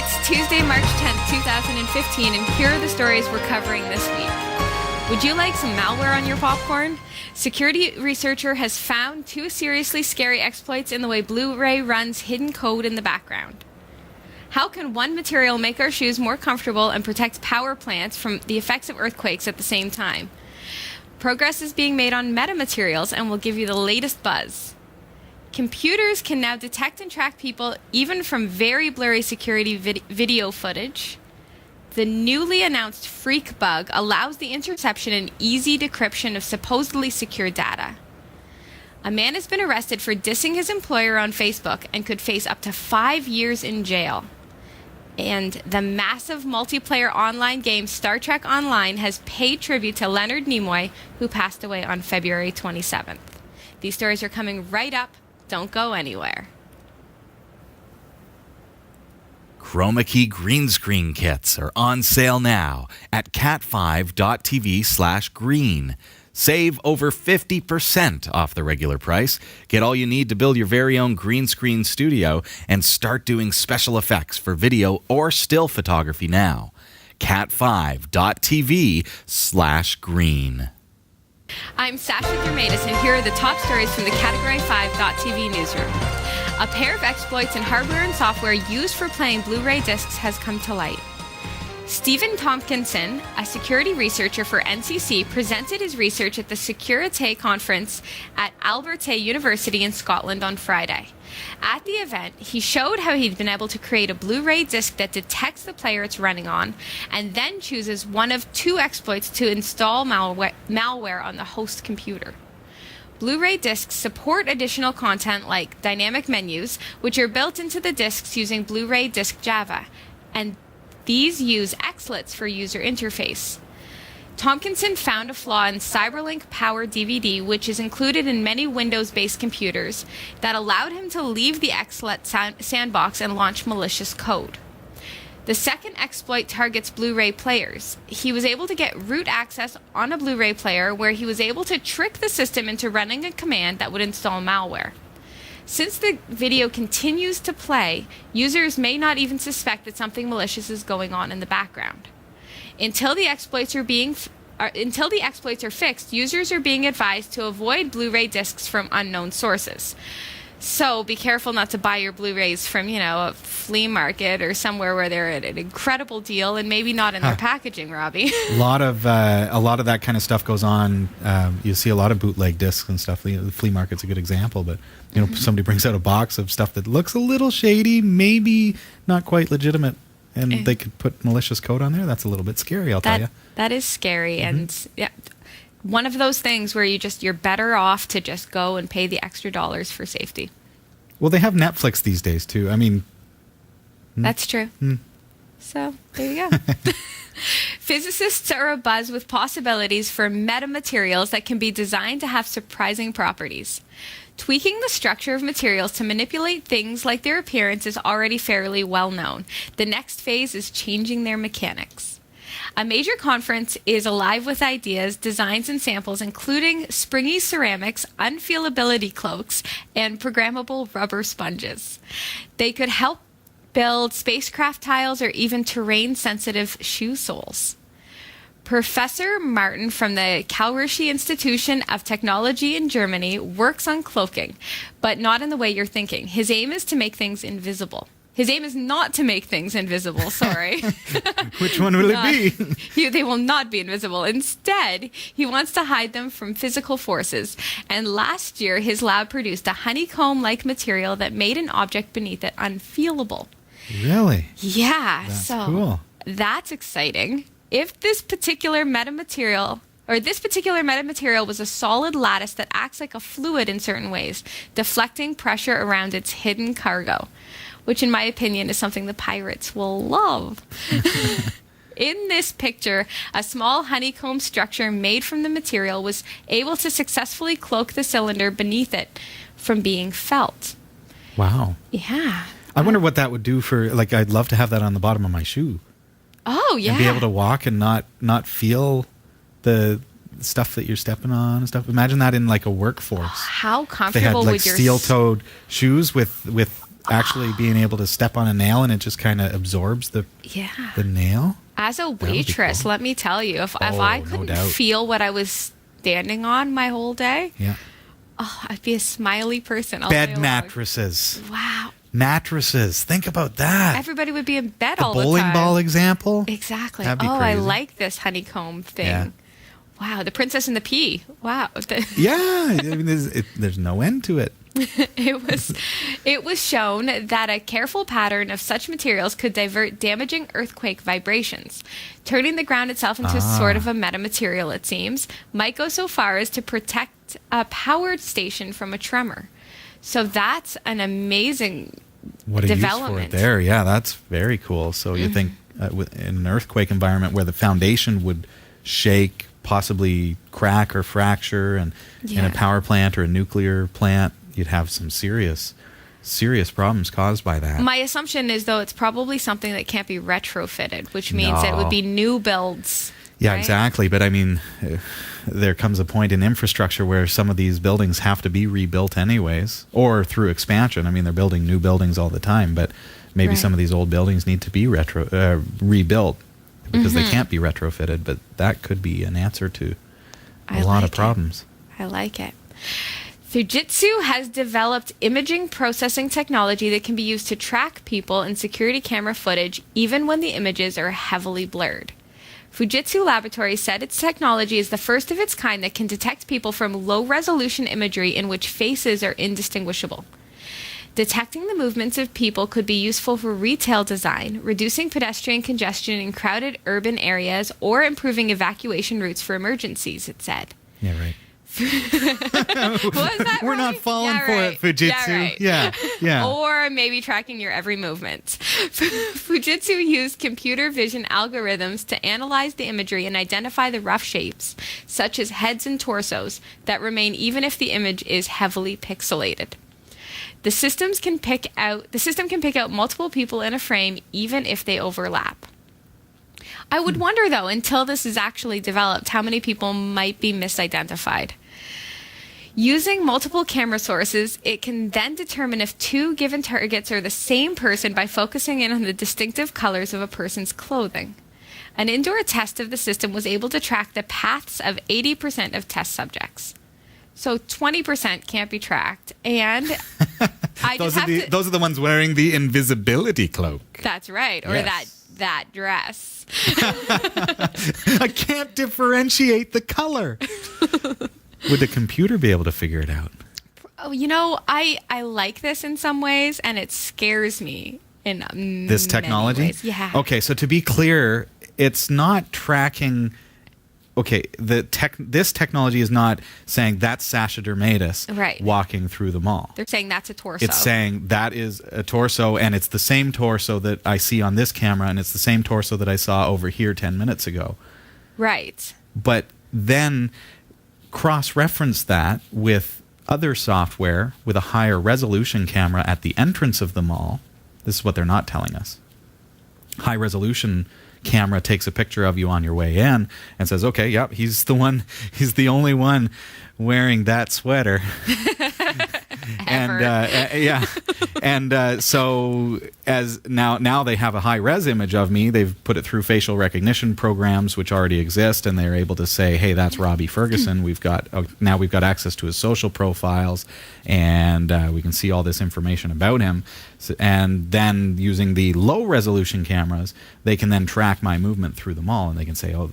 It's Tuesday, March 10th, 2015, and here are the stories we're covering this week. Would you like some malware on your popcorn? Security researcher has found 2 seriously scary exploits in the way Blu-ray runs hidden code in the background. How can one material make our shoes more comfortable and protect power plants from the effects of earthquakes at the same time? Progress is being made on metamaterials, and we'll give you the latest buzz. Computers can now detect and track people even from very blurry security video footage. The newly announced Freak bug allows the interception and easy decryption of supposedly secure data. A man has been arrested for dissing his employer on Facebook and could face up to 5 years in jail. And the massive multiplayer online game Star Trek Online has paid tribute to Leonard Nimoy, who passed away on February 27th. These stories are coming right up. Don't go anywhere. Chroma Key green screen kits are on sale now at cat5.tv/green. Save over 50% off the regular price. Get all you need to build your very own green screen studio and start doing special effects for video or still photography now. cat5.tv/green. I'm Sasha Dermatis, and here are the top stories from the Category 5.tv newsroom. A pair of exploits in hardware and software used for playing Blu-ray discs has come to light. Stephen Tompkinson, a security researcher for NCC, presented his research at the Securite conference at Alberta University in Scotland on Friday. At the event, he showed how he'd been able to create a Blu-ray disc that detects the player it's running on and then chooses one of 2 exploits to install malware on the host computer. Blu-ray discs support additional content like dynamic menus, which are built into the discs using Blu-ray Disc Java, and these use XLets for user interface. Tompkinson found a flaw in CyberLink Power DVD, which is included in many Windows-based computers, that allowed him to leave the XLet sandbox and launch malicious code. The second exploit targets Blu-ray players. He was able to get root access on a Blu-ray player where he was able to trick the system into running a command that would install malware. Since the video continues to play, users may not even suspect that something malicious is going on in the background. Until the exploits are fixed, users are being advised to avoid Blu-ray discs from unknown sources. So be careful not to buy your Blu-rays from, a flea market or somewhere where they're at an incredible deal and maybe not in their packaging, Robbie. A lot of that kind of stuff goes on. You see a lot of bootleg discs and stuff. The flea market's a good example, but somebody brings out a box of stuff that looks a little shady, maybe not quite legitimate, and they could put malicious code on there. That's a little bit scary, I'll tell you. That is scary, and yeah. One of those things where you're better off to just go and pay the extra dollars for safety. Well, they have Netflix these days too. I mean, that's true. So there you go. Physicists are abuzz with possibilities for metamaterials that can be designed to have surprising properties. Tweaking the structure of materials to manipulate things like their appearance is already fairly well known. The next phase is changing their mechanics. A major conference is alive with ideas, designs, and samples, including springy ceramics, unfeelability cloaks, and programmable rubber sponges. They could help build spacecraft tiles or even terrain-sensitive shoe soles. Professor Martin from the Karlsruhe Institution of Technology in Germany works on cloaking, but not in the way you're thinking. His aim is to make things invisible. His aim is not to make things invisible, sorry. Which one will it be? They will not be invisible. Instead, he wants to hide them from physical forces. And last year, his lab produced a honeycomb-like material that made an object beneath it unfeelable. Really? Yeah. That's cool. That's exciting. If this particular metamaterial was a solid lattice that acts like a fluid in certain ways, deflecting pressure around its hidden cargo, which in my opinion is something the pirates will love. In this picture, a small honeycomb structure made from the material was able to successfully cloak the cylinder beneath it from being felt. Wow. Yeah. I wonder what that would do for, I'd love to have that on the bottom of my shoe. Oh, yeah. And be able to walk and not feel the stuff that you're stepping on and stuff. Imagine that in a workforce. How comfortable they had would your steel-toed shoes with actually being able to step on a nail and it just kind of absorbs the nail. As a waitress, cool. let me tell you, if I no couldn't doubt. feel what I was standing on my whole day, I'd be a smiley person all day Bed long. mattresses. Wow. Mattresses. Think about that. Everybody would be in bed The all the time. bowling ball example. Exactly. That'd be I crazy. like this honeycomb thing. Yeah. Wow, the Princess and the Pea. Wow. Yeah, I mean, there's no end to it. It was shown that a careful pattern of such materials could divert damaging earthquake vibrations. Turning the ground itself into sort of a metamaterial, it seems, might go so far as to protect a powered station from a tremor. So that's an amazing What a development. use for it there. Yeah, that's very cool. So you think in an earthquake environment where the foundation would shake, possibly crack or fracture, and in a power plant or a nuclear plant, you'd have some serious problems caused by that. My assumption is, though, it's probably something that can't be retrofitted, which means it would be new builds. Yeah, right? exactly. But I mean, there comes a point in infrastructure where some of these buildings have to be rebuilt anyways, or through expansion. I mean, they're building new buildings all the time, but maybe some of these old buildings need to be rebuilt because they can't be retrofitted. But that could be an answer to a lot of problems. I like it. Fujitsu has developed imaging processing technology that can be used to track people in security camera footage even when the images are heavily blurred. Fujitsu Laboratories said its technology is the first of its kind that can detect people from low-resolution imagery in which faces are indistinguishable. Detecting the movements of people could be useful for retail design, reducing pedestrian congestion in crowded urban areas, or improving evacuation routes for emergencies, it said. Yeah, right. Was that We're not right? falling for it, Fujitsu. Yeah. Or maybe tracking your every movement. Fujitsu used computer vision algorithms to analyze the imagery and identify the rough shapes, such as heads and torsos, that remain even if the image is heavily pixelated. The system can pick out multiple people in a frame even if they overlap. I would wonder, though, until this is actually developed, how many people might be misidentified. Using multiple camera sources, it can then determine if two given targets are the same person by focusing in on the distinctive colors of a person's clothing. An indoor test of the system was able to track the paths of 80% of test subjects. So 20% can't be tracked. And those are the ones wearing the invisibility cloak. That's right. Or that dress. I can't differentiate the color. Would the computer be able to figure it out? Oh, I like this in some ways, and it scares me in this technology? many ways. Yeah. Okay, so to be clear, it's not tracking. Okay, this technology is not saying that's Sasha Dermatis walking through the mall. They're saying that's a torso. It's saying that is a torso, and it's the same torso that I see on this camera, and it's the same torso that I saw over here 10 minutes ago. Right. But then cross-reference that with other software with a higher resolution camera at the entrance of the mall. This is what they're not telling us. High-resolution camera takes a picture of you on your way in and says, okay, yep, he's the only one wearing that sweater. So as now they have a high res image of me. They've put it through facial recognition programs which already exist, and they're able to say, hey, that's Robbie Ferguson. We've got access to his social profiles, and we can see all this information about him. And then using the low resolution cameras, they can then track my movement through the mall, and they can say, oh,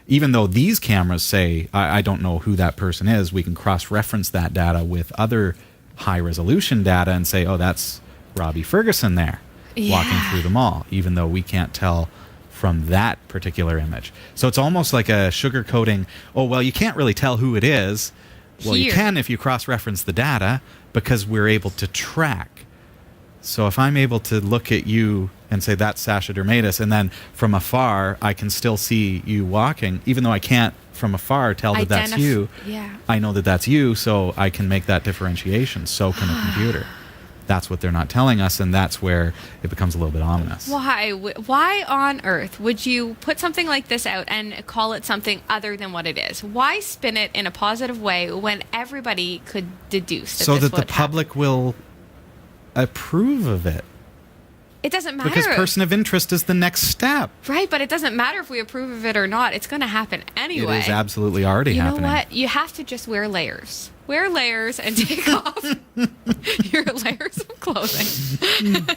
even though these cameras say I don't know who that person is, we can cross-reference that data with other high-resolution data and say, oh, that's Robbie Ferguson there walking through the mall, even though we can't tell from that particular image. So it's almost like a sugar-coating, oh, well, you can't really tell who it is. Well, you can if you cross-reference the data because we're able to track. So if I'm able to look at you and say that's Sasha Dermatis, and then from afar I can still see you walking, even though I can't from afar tell that that's you, I know that that's you, so I can make that differentiation. So can a computer. That's what they're not telling us, and that's where it becomes a little bit ominous. Why on earth would you put something like this out and call it something other than what it is? Why spin it in a positive way when everybody could deduce that so this that the public will approve of it? It doesn't matter. Because person of interest is the next step. Right, but it doesn't matter if we approve of it or not. It's going to happen anyway. It is absolutely already happening. You know what? You have to just wear layers. Wear layers and take off your layers of clothing.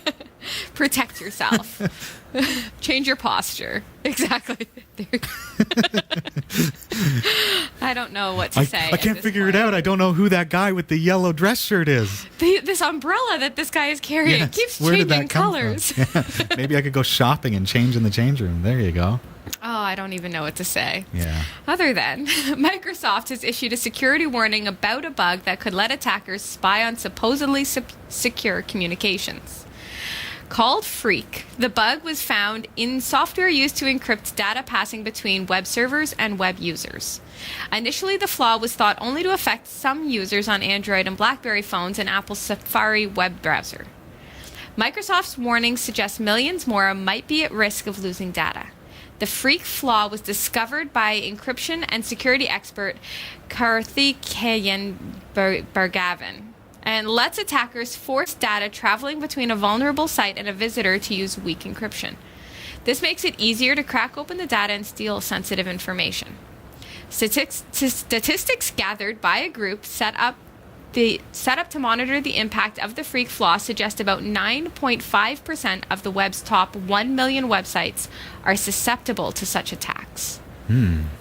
Protect yourself. Change your posture. Exactly. I don't know what to say. I can't figure it out. I don't know who that guy with the yellow dress shirt is. This umbrella that this guy is carrying keeps where did changing that come colors. from? Yeah. Maybe I could go shopping and change in the change room. There you go. Oh, I don't even know what to say. Yeah. Other than, Microsoft has issued a security warning about a bug that could let attackers spy on supposedly secure communications. Called Freak, the bug was found in software used to encrypt data passing between web servers and web users. Initially, the flaw was thought only to affect some users on Android and BlackBerry phones and Apple's Safari web browser. Microsoft's warning suggests millions more might be at risk of losing data. The Freak flaw was discovered by encryption and security expert Karthikeyan Bhargavan, and lets attackers force data traveling between a vulnerable site and a visitor to use weak encryption. This makes it easier to crack open the data and steal sensitive information. Statistics gathered by a group set up to monitor the impact of the Freak flaw suggest about 9.5% of the web's top 1 million websites are susceptible to such attacks.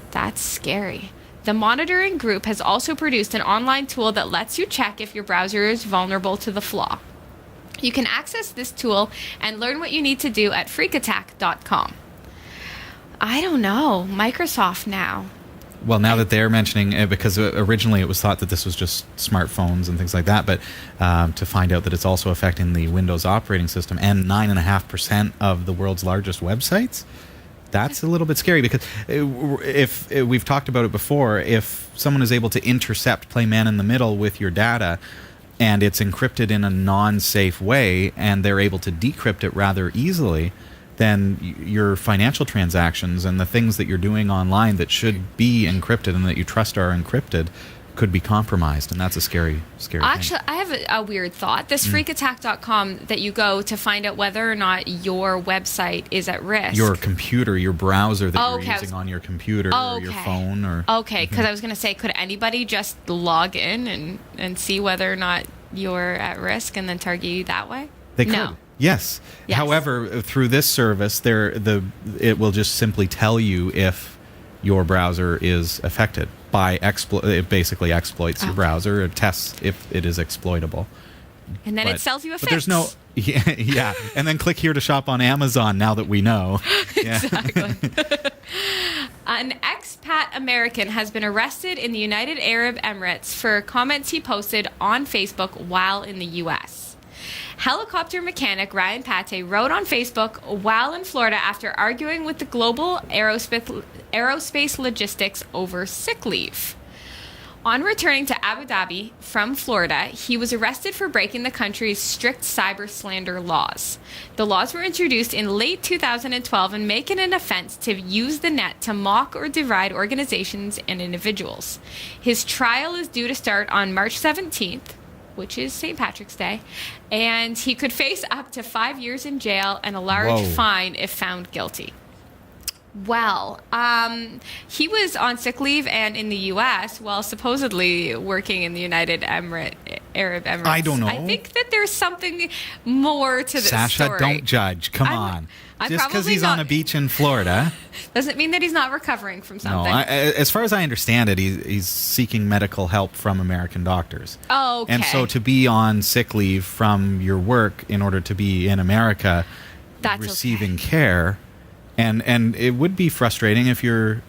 That's scary. The monitoring group has also produced an online tool that lets you check if your browser is vulnerable to the flaw. You can access this tool and learn what you need to do at freakattack.com. I don't know. Microsoft now. Well, now that they're mentioning it, because originally it was thought that this was just smartphones and things like that, but to find out that it's also affecting the Windows operating system and 9.5% of the world's largest websites, that's a little bit scary, because if we've talked about it before, if someone is able to intercept, play man in the middle with your data, and it's encrypted in a non-safe way, and they're able to decrypt it rather easily, then your financial transactions and the things that you're doing online that should be encrypted and that you trust are encrypted could be compromised, and that's a scary thing. Actually, I have a weird thought. This freakattack.com that you go to find out whether or not your website is at risk. Your computer, your browser that you're using on your computer or your phone. Okay, because I was going to say, could anybody just log in and see whether or not you're at risk and then target you that way? They could. No. Yes. However, through this service, it will just simply tell you if your browser is affected by it basically exploits your browser. It tests if it is exploitable. And then it sells you a fix. But there's no... Yeah. And then click here to shop on Amazon now that we know. Exactly. An expat American has been arrested in the United Arab Emirates for comments he posted on Facebook while in the U.S. Helicopter mechanic Ryan Pate wrote on Facebook while in Florida after arguing with the global aerospace logistics over sick leave. On returning to Abu Dhabi from Florida, he was arrested for breaking the country's strict cyber slander laws. The laws were introduced in late 2012 and make it an offense to use the net to mock or deride organizations and individuals. His trial is due to start on March 17th, which is St. Patrick's Day, and he could face up to 5 years in jail and a large fine if found guilty. Well, he was on sick leave and in the U.S. while supposedly working in the United Arab Emirates. I don't know. I think that there's something more to this Sasha, story. don't judge. Come on. Just because he's on a beach in Florida doesn't mean that he's not recovering from something. No, as far as I understand it, he's seeking medical help from American doctors. Oh, okay. And so to be on sick leave from your work in order to be in America, receiving care, and it would be frustrating if you're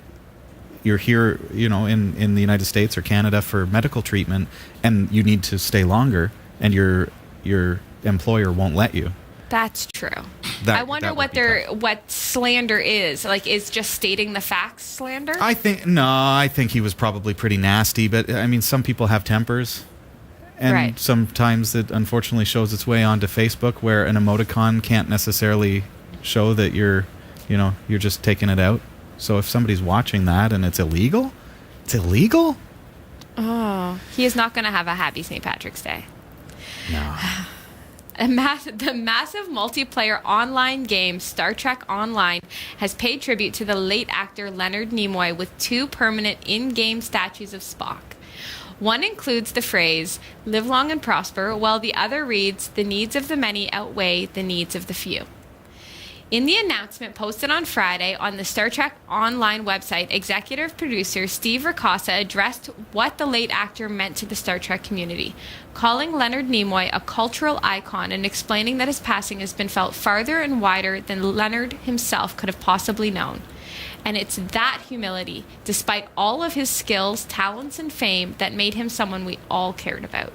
here, in the United States or Canada for medical treatment, and you need to stay longer, and your employer won't let you. That's true. I wonder what slander is. Like, is just stating the facts slander? I think he was probably pretty nasty, but I mean, some people have tempers. And sometimes it unfortunately shows its way onto Facebook, where an emoticon can't necessarily show that you're just taking it out. So if somebody's watching that and it's illegal? Oh, he is not going to have a happy St. Patrick's Day. No. The massive multiplayer online game Star Trek Online has paid tribute to the late actor Leonard Nimoy with 2 permanent in-game statues of Spock. One includes the phrase, "Live long and prosper," while the other reads, "The needs of the many outweigh the needs of the few." In the announcement posted on Friday on the Star Trek Online website, executive producer Steve Ricossa addressed what the late actor meant to the Star Trek community, calling Leonard Nimoy a cultural icon and explaining that his passing has been felt farther and wider than Leonard himself could have possibly known. And it's that humility, despite all of his skills, talents, and fame, that made him someone we all cared about.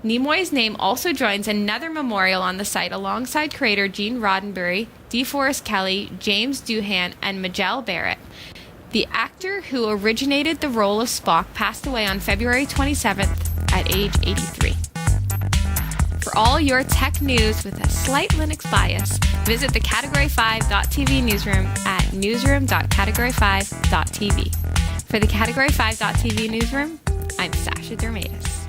Nimoy's name also joins another memorial on the site alongside creator Gene Roddenberry, DeForest Kelley, James Doohan, and Majel Barrett. The actor who originated the role of Spock passed away on February 27th at age 83. For all your tech news with a slight Linux bias, visit the Category5.tv newsroom at newsroom.category5.tv. For the Category5.tv newsroom, I'm Sasha Dermatis.